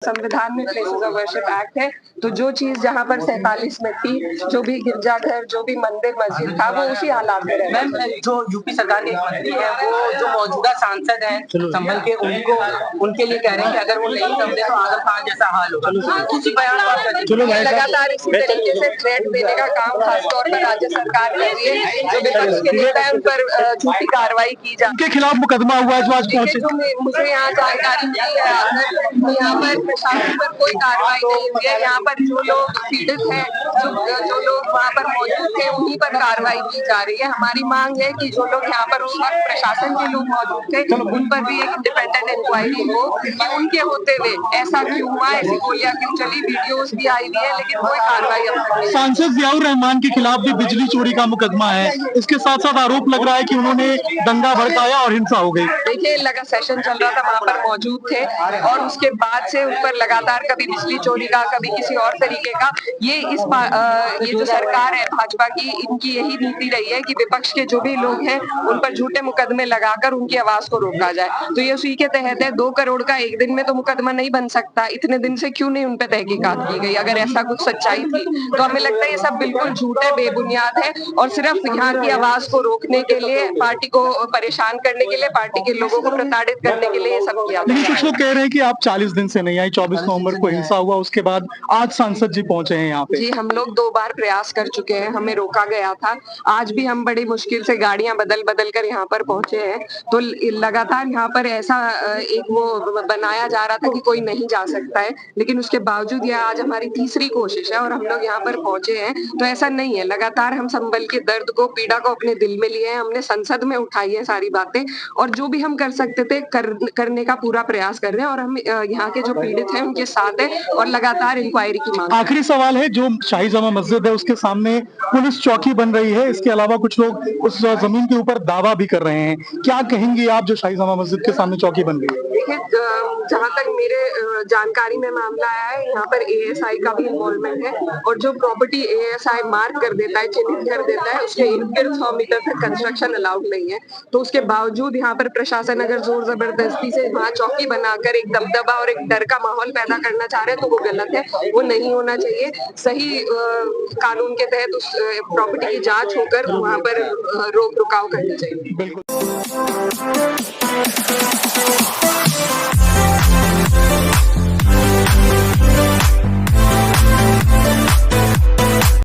संविधान में places of worship act है, तो जो चीज जहाँ पर 47 में थी, जो भी गिरजाघर, जो भी मंदिर मस्जिद था, वो उसी हालात में रहे। मैम, जो यूपी सरकार के मंत्री है, वो जो मौजूदा सांसद हैं संभल के, उनको उनके लिए कह रहे हैं कि अगर वो नहीं समझे तो आजम खान जैसा हाल होगा। उसी बयान पर लगातार इसी तरीके से थ्रेट देने का काम खासतौर पर राज्य सरकार कर रही है। जो विपक्ष के नेता है उन पर झूठी कार्रवाई की जाए। उनके खिलाफ मुकदमा हुआ है जो आज पहुंचे। जो मुझे यहाँ जानकारी मिली है, यहाँ पर प्रशासन पर कोई कार्रवाई नहीं हुई है। यहाँ पर जो लोग पीड़ित हैं, जो लोग वहाँ पर मौजूद थे, उन्हीं पर कार्रवाई की जा रही है। हमारी मांग है कि जो लोग यहाँ पर उस वक्त प्रशासन के लोग मौजूद थे, उन पर भी एक इंडिपेंडेंट इंक्वायरी हो कि उनके होते हुए ऐसा क्यों हुआ, ऐसी गोलियां क्यों चली। वीडियोस भी आई हुई है, लेकिन कोई कार्रवाई अब तक नहीं। सांसद जियाउर रहमान के खिलाफ भी बिजली चोरी का मुकदमा है। इसके साथ साथ आरोप लग रहा है कि उन्होंने दंगा भड़काया और हिंसा हो गई। देखिए, लगा सेशन चल रहा था, वहाँ पर मौजूद थे और उसके बाद से उन पर लगातार कभी बिजली चोरी का, कभी किसी और तरीके का, ये जो सरकार है भाजपा की, इनकी यही नीति रही है कि विपक्ष के जो भी लोग हैं उन पर झूठे मुकदमे लगाकर उनकी आवाज को रोका जाए। तो ये उसी के तहत है। 2 करोड़ का एक दिन में तो मुकदमा नहीं बन सकता। इतने दिन से क्यों नहीं उन पर तहकीकात की गई? अगर ऐसा कुछ सच्चाई थी तो हमें लगता है ये सब बिल्कुल झूठ है, बेबुनियाद है और सिर्फ यहाँ की आवाज को रोकने के लिए, पार्टी को परेशान करने के लिए, पार्टी के लोगों को प्रताड़ित करने के लिए ये सब किया। लेकिन कुछ लोग कह रहे हैं कि आप 40 दिन से नहीं आई, 24 नवंबर को हिंसा हुआ, उसके बाद आज सांसद जी पहुंचे हैं यहाँ पे। जी, हम लोग 2 बार प्रयास कर चुके हैं, हमें रोका गया था। आज भी हम बड़ी मुश्किल से गाड़ियां बदल बदल कर यहाँ पर पहुंचे हैं। तो लगातार यहाँ पर ऐसा एक वो बनाया जा रहा था कि कोई नहीं जा सकता है, लेकिन उसके बावजूद यह आज हमारी तीसरी कोशिश है और हम लोग यहाँ पर पहुंचे हैं। तो ऐसा नहीं है, लगातार हम संभल के दर्द को, पीड़ा को अपने दिल में लिए हैं। हमने संसद में उठाई है सारी बातें और जो भी हम कर सकते थे करने का पूरा प्रयास कर रहे हैं और हम यहाँ के जो पीड़ित हैं उनके साथ है और लगातार इंक्वायरी की मांग। आखिरी सवाल है, जो शाही जामा मस्जिद है उसके सामने पुलिस चौकी बन रही है, इसके अलावा कुछ लोग उस जमीन के ऊपर दावा भी कर रहे हैं, क्या कहेंगी आप जो शाही जामा मस्जिद के सामने चौकी बन गई है? देखिए, जहाँ तक मेरे जानकारी में मामला आया है, यहाँ पर एएसआई का भी इन्वॉल्वमेंट है और जो प्रॉपर्टी एएसआई मार्क कर देता है, चिन्हित कर देता है, उसके इर्द गिर्द 100 मीटर तक कंस्ट्रक्शन अलाउड नहीं है। तो उसके बावजूद यहाँ पर प्रशासन अगर जोर जबरदस्ती से वहाँ चौकी बनाकर एक दबदबा और एक डर का माहौल पैदा करना चाह रहे हैं तो वो गलत है, वो नहीं होना चाहिए। सही कानून के तहत उस प्रॉपर्टी की जांच होकर वहाँ पर रोक रुकाव करनी चाहिए। बिल्कुल।